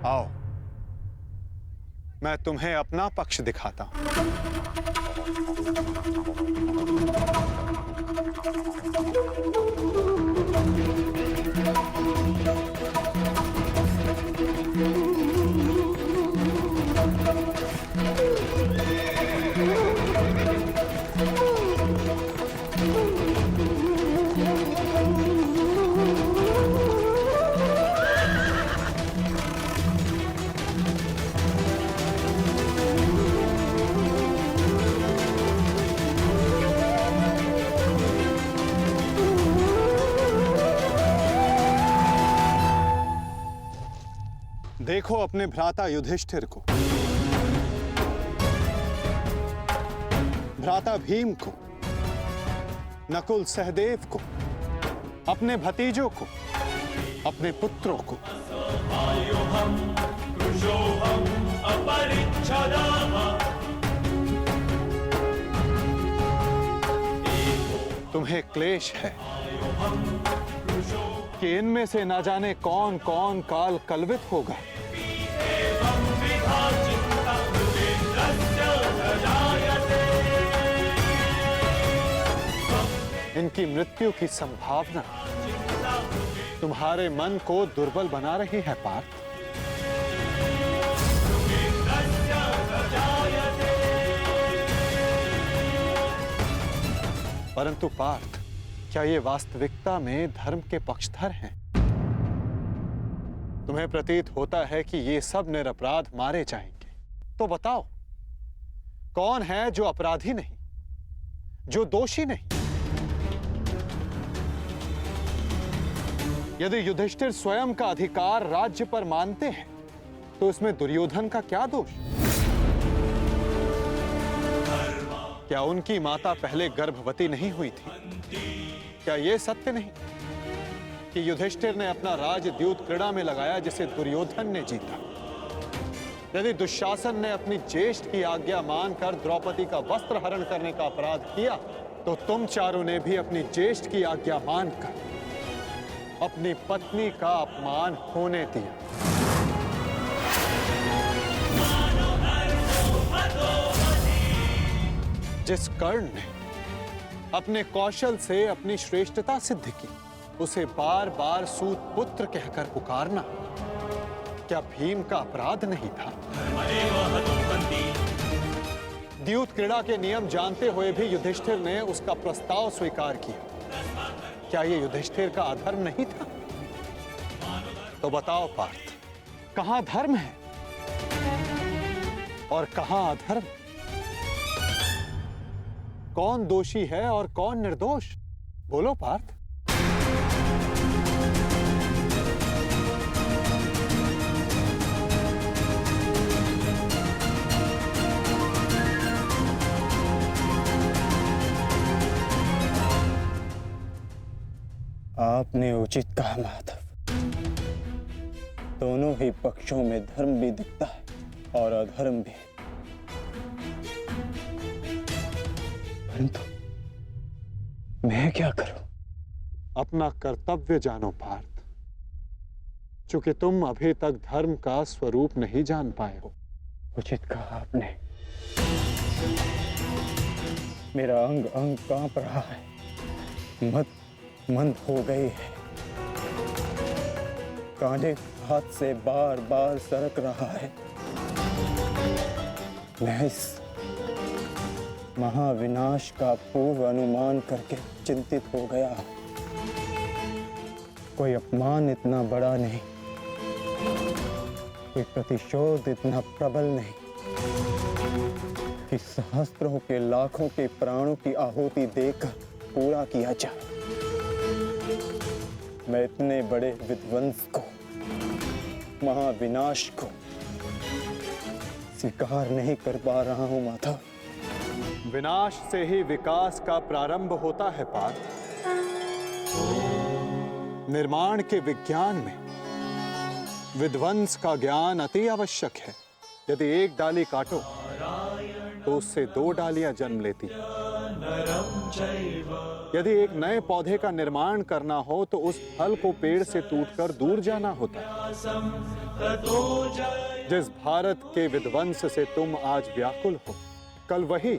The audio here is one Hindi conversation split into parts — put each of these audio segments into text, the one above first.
आओ, मैं तुम्हें अपना पक्ष दिखाता हूं। देखो अपने भ्राता युधिष्ठिर को, भ्राता भीम को, नकुल सहदेव को, अपने भतीजों को, अपने पुत्रों को। तुम्हें क्लेश है कि इनमें से ना जाने कौन कौन काल कलवित होगा। इनकी मृत्यु की संभावना तुम्हारे मन को दुर्बल बना रही है पार्थ। परंतु पार्थ, क्या ये वास्तविकता में धर्म के पक्षधर हैं? तुम्हें प्रतीत होता है कि ये सब निरपराध मारे जाएंगे। तो बताओ, कौन है जो अपराधी नहीं, जो दोषी नहीं? यदि युधिष्ठिर स्वयं का अधिकार राज्य पर मानते हैं, तो इसमें दुर्योधन का क्या दोष? क्या उनकी माता पहले गर्भवती नहीं हुई थी? क्या यह सत्य नहीं कि युधिष्ठिर ने अपना राज द्यूत क्रीड़ा में लगाया, जिसे दुर्योधन ने जीता? यदि दुशासन ने अपनी ज्येष्ठ की आज्ञा मानकर द्रौपदी का वस्त्र हरण करने का अपराध किया, तो तुम चारों ने भी अपनी ज्येष्ठ की आज्ञा मानकर अपनी पत्नी का अपमान होने दिया। जिस कर्ण ने अपने कौशल से अपनी श्रेष्ठता सिद्ध की, उसे बार बार सूत पुत्र कहकर पुकारना क्या भीम का अपराध नहीं था? द्यूत क्रीड़ा के नियम जानते हुए भी युधिष्ठिर ने उसका प्रस्ताव स्वीकार किया। क्या ये युधिष्ठिर का अधर्म नहीं था? तो बताओ पार्थ, कहां धर्म है और कहां अधर्म? कौन दोषी है और कौन निर्दोष? बोलो पार्थ। आपने उचित कहा माधव। दोनों ही पक्षों में धर्म भी दिखता है और अधर्म भी। परंतु मैं क्या करूं? अपना कर्तव्य जानो पार्थ, चूंकि तुम अभी तक धर्म का स्वरूप नहीं जान पाए हो। उचित कहा आपने। मेरा अंग अंग कांप रहा है, मंद हो गई है। कांधे हाथ से बार बार सरक रहा है। मैं इस महाविनाश का पूर्व अनुमान करके चिंतित हो गया। कोई अपमान इतना बड़ा नहीं, कोई प्रतिशोध इतना प्रबल नहीं कि सहस्त्रों के लाखों के प्राणों की आहुति देकर पूरा किया जाए। मैं इतने बड़े विध्वंस को, महाविनाश को स्वीकार नहीं कर पा रहा हूं माधव। विनाश से ही विकास का प्रारंभ होता है पार्थ। निर्माण के विज्ञान में विध्वंस का ज्ञान अति आवश्यक है। यदि एक डाली काटो तो उससे दो डालियां जन्म लेती हैं। यदि एक नए पौधे का निर्माण करना हो तो उस फल को पेड़ से टूटकर दूर जाना होता है। जिस भारत के विध्वंस से तुम आज व्याकुल हो, कल वही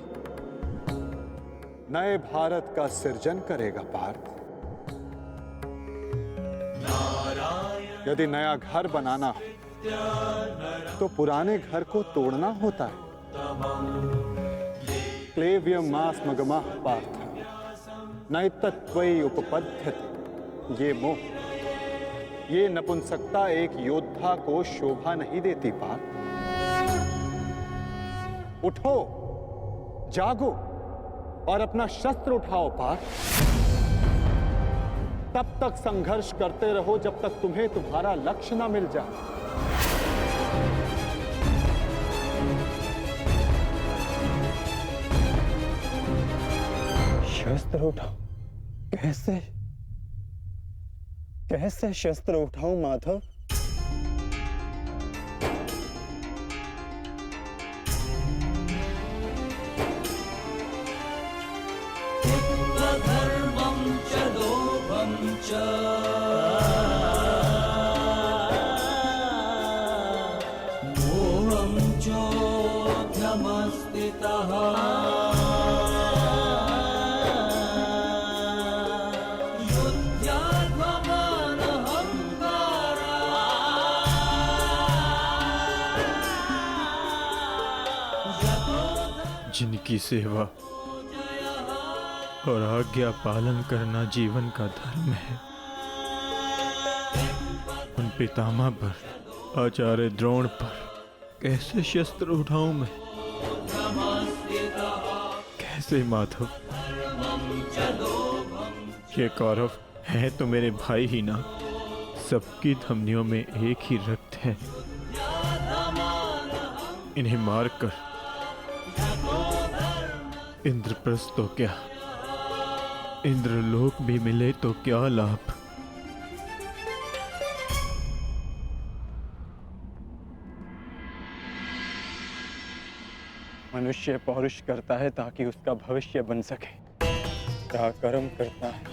नए भारत का सृजन करेगा पार्थ। यदि नया घर बनाना हो तो पुराने घर को तोड़ना होता है। क्लेव्यम मास मगमा पार्थ नैतत्वयि उपपद्यते। ये मोह, ये नपुंसकता एक योद्धा को शोभा नहीं देती पार्थ। उठो, जागो और अपना शस्त्र उठाओ पार्थ। तब तक संघर्ष करते रहो जब तक तुम्हें तुम्हारा लक्ष्य ना मिल जाए। शस्त्र उठाओ? कैसे कैसे शस्त्र उठाऊं माधव? धर्मं च लोभं च मोहं चोऽध्यमस्थितः जिनकी सेवा और आज्ञा पालन करना जीवन का धर्म है, उन पितामह पर, आचार्य द्रोण पर कैसे शस्त्र उठाऊं मैं? कैसे माधव? ये कौरव है तो मेरे भाई ही ना। सबकी धमनियों में एक ही रक्त है। इन्हें मारकर इंद्रप्रस्थ तो क्या, इंद्रलोक भी मिले तो क्या लाभ? मनुष्य पौरुष करता है ताकि उसका भविष्य बन सके। क्या कर्म करता है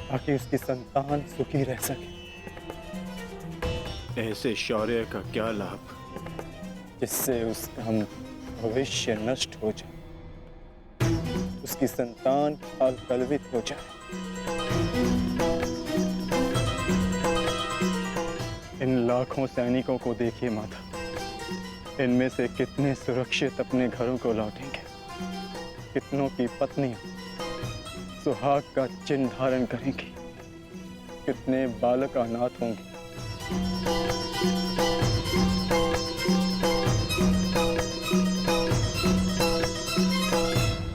ताकि उसकी संतान सुखी रह सके। ऐसे शौर्य का क्या लाभ जिससे उसका भविष्य नष्ट हो जाए, उसकी संतान काल कलवित हो जाए। इन लाखों सैनिकों को देखिए माता, इनमें से कितने सुरक्षित अपने घरों को लौटेंगे, कितनों की पत्नियां सुहाग का चिन्ह धारण करेंगी, कितने बालक अनाथ होंगे।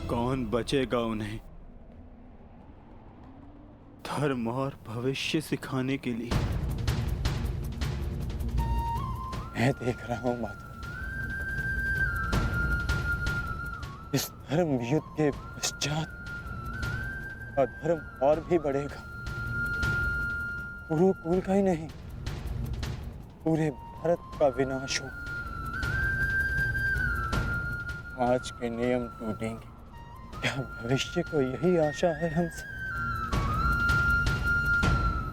कौन बचेगा उन्हें धर्म और भविष्य सिखाने के लिए? मैं देख रहा हूं माता, इस धर्म युद्ध के पश्चात अधर्म और भी बढ़ेगा। कुरुकुल का ही नहीं, पूरे भारत का विनाश हो। आज के नियम टूटेंगे। क्या भविष्य को यही आशा है हमसे?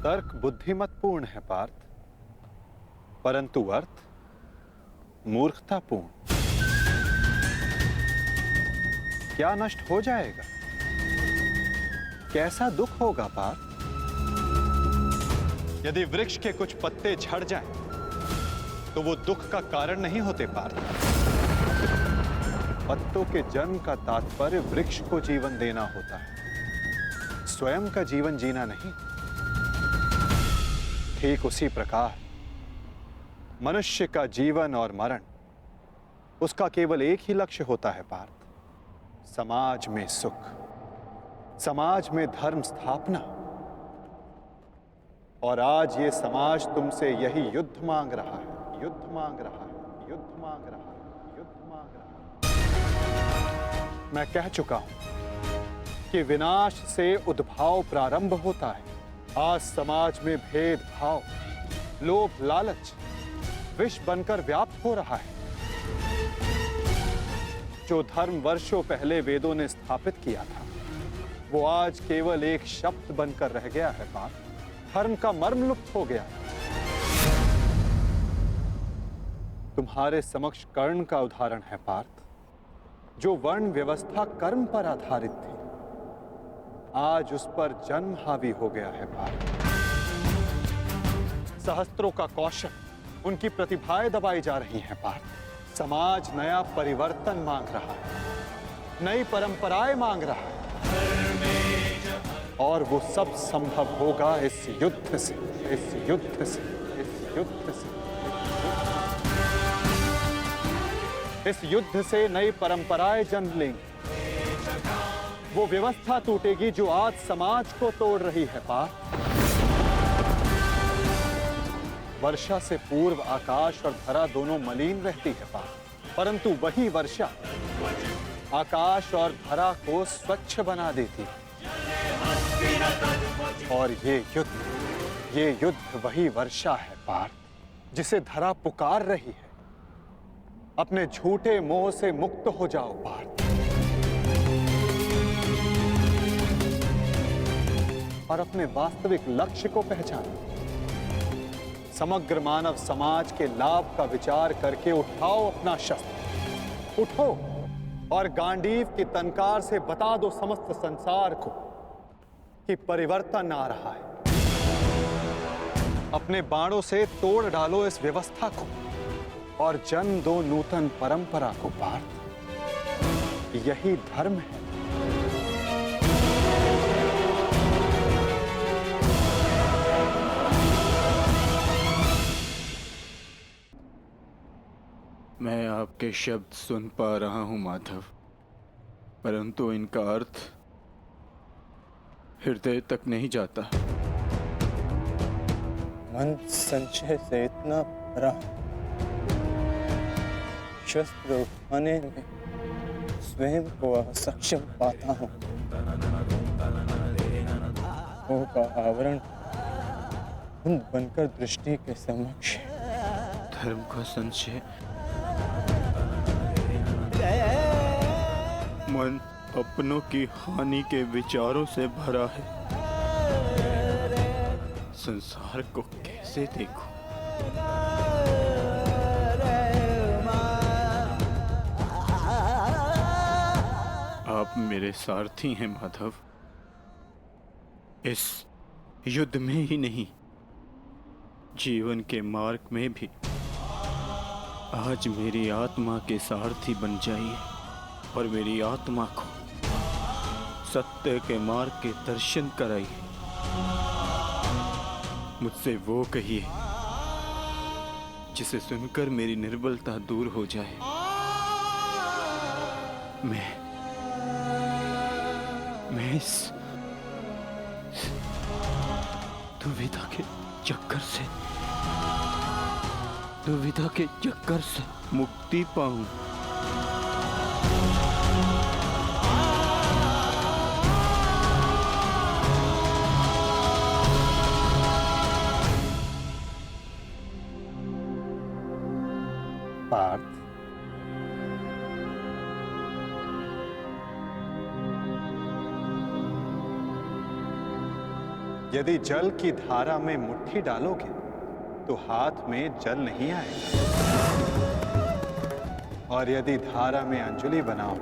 तर्क बुद्धिमतपूर्ण है पार्थ, परंतु अर्थ मूर्खतापूर्ण। क्या नष्ट हो जाएगा? कैसा दुख होगा पार्थ? यदि वृक्ष के कुछ पत्ते झड़ जाएं, तो वो दुख का कारण नहीं होते पार्थ। पत्तों के जन्म का तात्पर्य वृक्ष को जीवन देना होता है, स्वयं का जीवन जीना नहीं। ठीक उसी प्रकार मनुष्य का जीवन और मरण, उसका केवल एक ही लक्ष्य होता है पार्थ, समाज में सुख, समाज में धर्म स्थापना। और आज ये समाज तुमसे यही युद्ध मांग रहा है, युद्ध मांग रहा है, युद्ध मांग रहा है, युद्ध मांग रहा है। मैं कह चुका हूं कि विनाश से उद्भाव प्रारंभ होता है। आज समाज में भेदभाव, लोभ, लालच विष बनकर व्याप्त हो रहा है। जो धर्म वर्षों पहले वेदों ने स्थापित किया था, वो आज केवल एक शब्द बनकर रह गया है बात। धर्म का मर्म लुप्त हो गया है। तुम्हारे समक्ष कर्ण का उदाहरण है पार्थ, जो वर्ण व्यवस्था कर्म पर आधारित थी, आज उस पर जन्म हावी हो गया है पार्थ। सहस्त्रों का कौशल, उनकी प्रतिभाएं दबाई जा रही हैं पार्थ। समाज नया परिवर्तन मांग रहा है, नई परंपराएं मांग रहा है, और वो सब संभव होगा इस युद्ध से, इस युद्ध से, इस युद्ध से। इस युद्ध से नई परंपराएं जन्म लेंगी। वो व्यवस्था टूटेगी जो आज समाज को तोड़ रही है पार्थ। वर्षा से पूर्व आकाश और धरा दोनों मलिन रहती है पार्थ, परंतु वही वर्षा आकाश और धरा को स्वच्छ बना देती है। और ये युद्ध वही वर्षा है पार्थ, जिसे धरा पुकार रही है। अपने झूठे मोह से मुक्त हो जाओ पार्थ, और अपने वास्तविक लक्ष्य को पहचानो। समग्र मानव समाज के लाभ का विचार करके उठाओ अपना शस्त्र, उठो और गांडीव की तनकार से बता दो समस्त संसार को कि परिवर्तन आ रहा है। अपने बाणों से तोड़ डालो इस व्यवस्था को और जन्म दो नूतन परंपरा को पार्थ। यही धर्म है। मैं आपके शब्द सुन पा रहा हूं माधव, परंतु इनका अर्थ हृदय तक नहीं जाता। मन संशय से इतना भरा, शस्त्र उठाने में स्वयं को असक्षम पाता हूँ। मोह का आवरण धुंध बनकर दृष्टि के समक्ष। धर्म का संशय, मन अपनों की हानि के विचारों से भरा है। संसार को कैसे देखूं? आप मेरे सारथी हैं माधव, इस युद्ध में ही नहीं, जीवन के मार्ग में भी। आज मेरी आत्मा के सारथी बन जाइए और मेरी आत्मा को सत्य के मार्ग के दर्शन कराइए। मुझसे वो कहिए जिसे सुनकर मेरी निर्बलता दूर हो जाए। मैं इस दुविधा के चक्कर से मुक्ति पाऊं। पार्थ, यदि जल की धारा में मुट्ठी डालोगे तो हाथ में जल नहीं आएगा, और यदि धारा में अंजलि बनाओ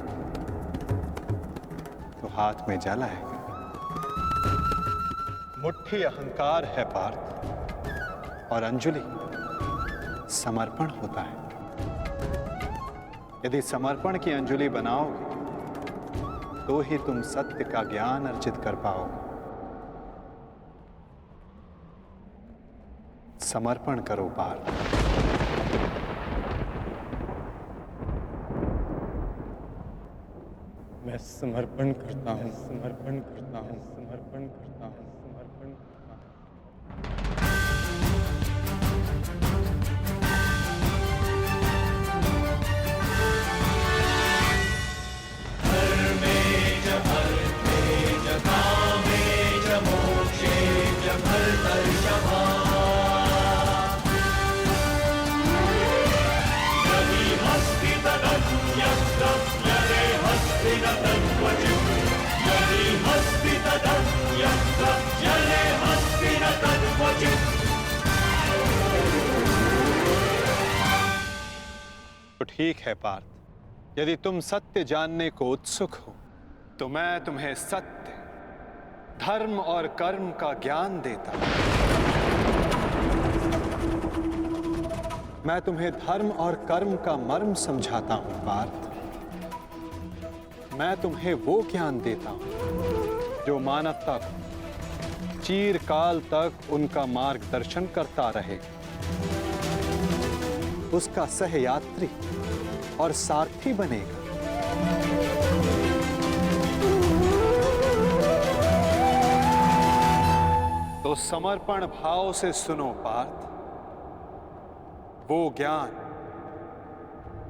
तो हाथ में जल आएगा। मुट्ठी अहंकार है पार्थ, और अंजलि समर्पण होता है। यदि समर्पण की अंजलि बनाओगे तो ही तुम सत्य का ज्ञान अर्जित कर पाओगे। समर्पण करो पार्थ। मैं समर्पण करता हूँ, समर्पण करता हूँ, समर्पण करता हूँ, समर्पण करता हूँ। ठीक है पार्थ, यदि तुम सत्य जानने को उत्सुक हो तो मैं तुम्हें सत्य, धर्म और कर्म का ज्ञान देता हूं। मैं तुम्हें धर्म और कर्म का मर्म समझाता हूं पार्थ। मैं तुम्हें वो ज्ञान देता हूं जो मानवता को चिरकाल तक उनका मार्गदर्शन करता रहेगा, उसका सहयात्री और सारथी बनेगा। तो समर्पण भाव से सुनो पार्थ, वो ज्ञान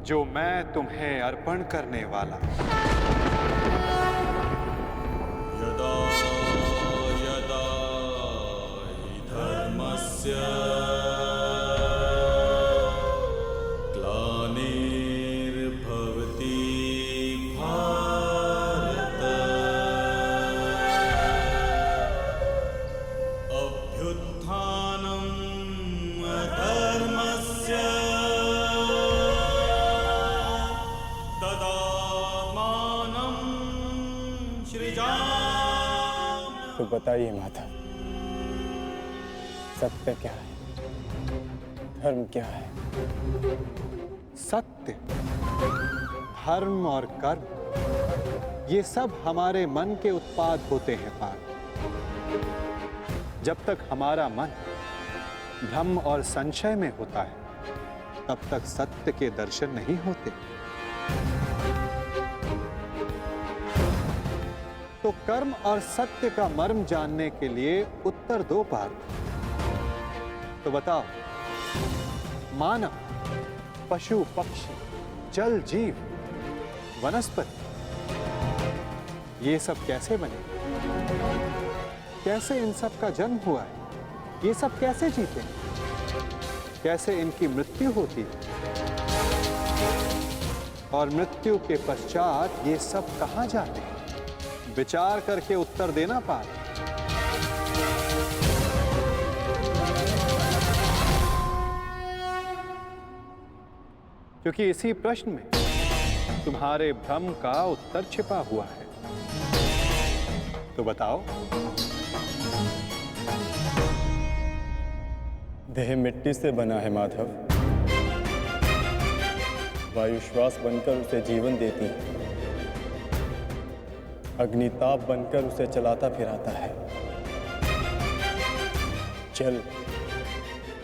जो मैं तुम्हें अर्पण करने वाला हूं। यदा यदा हि धर्मस्य ग्लानिर्भवति भारत अभ्युत्थानम् अधर्मस्य तदात्मानं सृजाम्यहम्। तो बताइए माता, सत्य क्या है, धर्म क्या है? सत्य, धर्म और कर्म, ये सब हमारे मन के उत्पाद होते हैं पार्थ। जब तक हमारा मन भ्रम और संशय में होता है, तब तक सत्य के दर्शन नहीं होते। तो कर्म और सत्य का मर्म जानने के लिए उत्तर दो पार्थ। तो बताओ, मानव, पशु पक्षी, जल जीव, वनस्पति, ये सब कैसे बने? कैसे इन सब का जन्म हुआ है? ये सब कैसे जीते हैं? कैसे इनकी मृत्यु होती है? और मृत्यु के पश्चात ये सब कहां जाते हैं? विचार करके उत्तर देना पार्थ। क्योंकि इसी प्रश्न में तुम्हारे भ्रम का उत्तर छिपा हुआ है। तो बताओ। देह मिट्टी से बना है माधव, वायु श्वास बनकर उसे जीवन देती है, अग्निताप बनकर उसे चलाता फिराता है, जल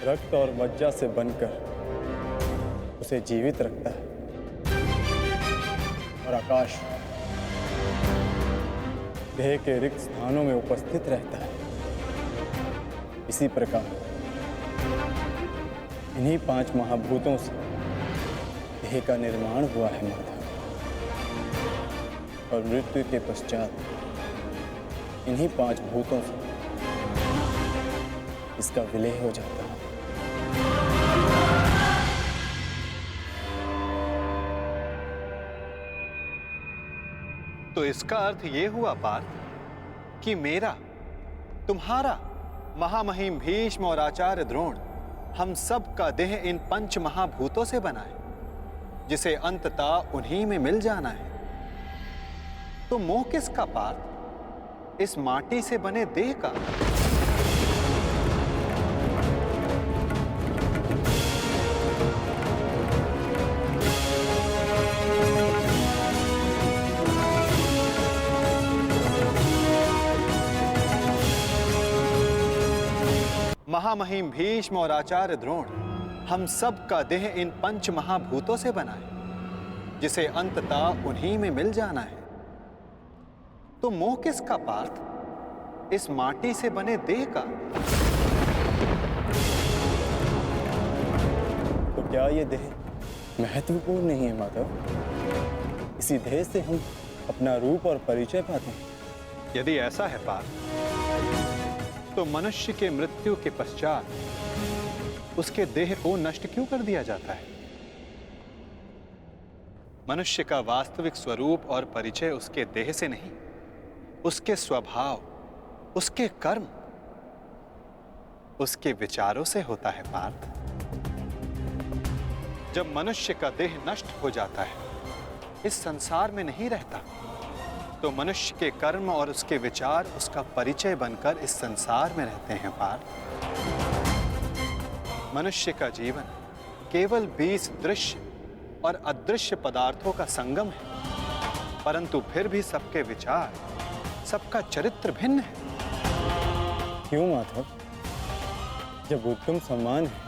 रक्त और मज्जा से बनकर उसे जीवित रखता है, और आकाश देह के रिक्त स्थानों में उपस्थित रहता है। इसी प्रकार इन्हीं 5 महाभूतों से देह का निर्माण हुआ है माधव, और मृत्यु के पश्चात इन्हीं 5 भूतों से इसका विलय हो जाता है। तो इसका अर्थ ये हुआ पार्थ कि मेरा, तुम्हारा, महामहिम भीष्म और आचार्य द्रोण, हम सब का देह इन 5 महाभूतों से बना है, जिसे अंततः उन्हीं में मिल जाना है। तो मोह किसका पार्थ? इस माटी से बने देह का? महामहिम भीष्म और आचार्य द्रोण, हम सब का देह इन 5 महाभूतों से बना है, जिसे अंततः उन्हीं में मिल जाना है। तो मोह किसका पार्थ? इस माटी से बने देह का? तो क्या ये देह महत्वपूर्ण नहीं है माधव? इसी देह से हम अपना रूप और परिचय पाते हैं। यदि ऐसा है पार्थ, तो मनुष्य के मृत्यु के पश्चात उसके देह को नष्ट क्यों कर दिया जाता है? मनुष्य का वास्तविक स्वरूप और परिचय उसके देह से नहीं, उसके स्वभाव, उसके कर्म, उसके विचारों से होता है पार्थ। जब मनुष्य का देह नष्ट हो जाता है, इस संसार में नहीं रहता, तो मनुष्य के कर्म और उसके विचार उसका परिचय बनकर इस संसार में रहते हैं पार्थ। मनुष्य का जीवन केवल 20 दृश्य और अदृश्य पदार्थों का संगम है, परंतु फिर भी सबके विचार, सबका चरित्र भिन्न है। क्यों माधव? जब उत्तम समान है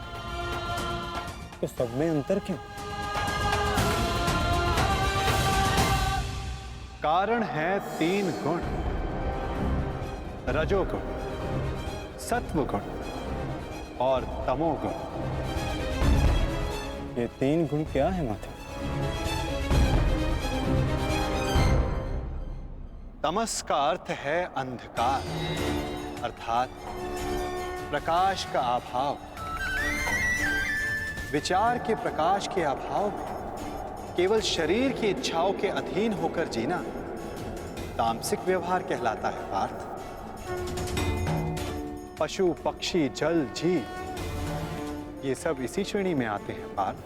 तो सब में अंतर क्यों? कारण है 3 गुण, रजोगुण, सत्वगुण और तमोगुण। ये 3 गुण क्या है माधव? तमस का अर्थ है अंधकार, अर्थात प्रकाश का अभाव। विचार के प्रकाश के अभाव में केवल शरीर की इच्छाओं के अधीन होकर जीना तामसिक व्यवहार कहलाता है पार्थ। पशु, पक्षी, जल, जीव ये सब इसी श्रेणी में आते हैं पार्थ।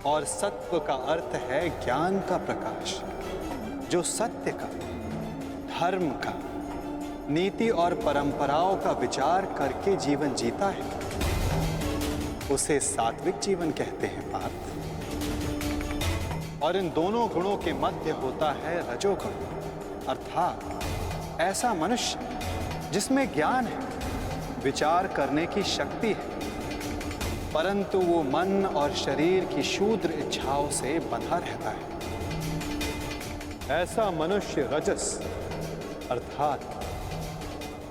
और सत्व का अर्थ है ज्ञान का प्रकाश, जो सत्य का, धर्म का, नीति और परंपराओं का विचार करके जीवन जीता है, उसे सात्विक जीवन कहते हैं पार्थ। और इन दोनों गुणों के मध्य होता है रजोगुण, अर्थात ऐसा मनुष्य जिसमें ज्ञान है, विचार करने की शक्ति है, परंतु वो मन और शरीर की शूद्र इच्छाओं से बंधा रहता है। ऐसा मनुष्य रजस अर्थात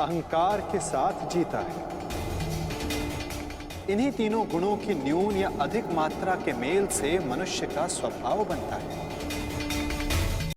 अहंकार के साथ जीता है। इन्हीं तीनों गुणों की न्यून या अधिक मात्रा के मेल से मनुष्य का स्वभाव बनता है।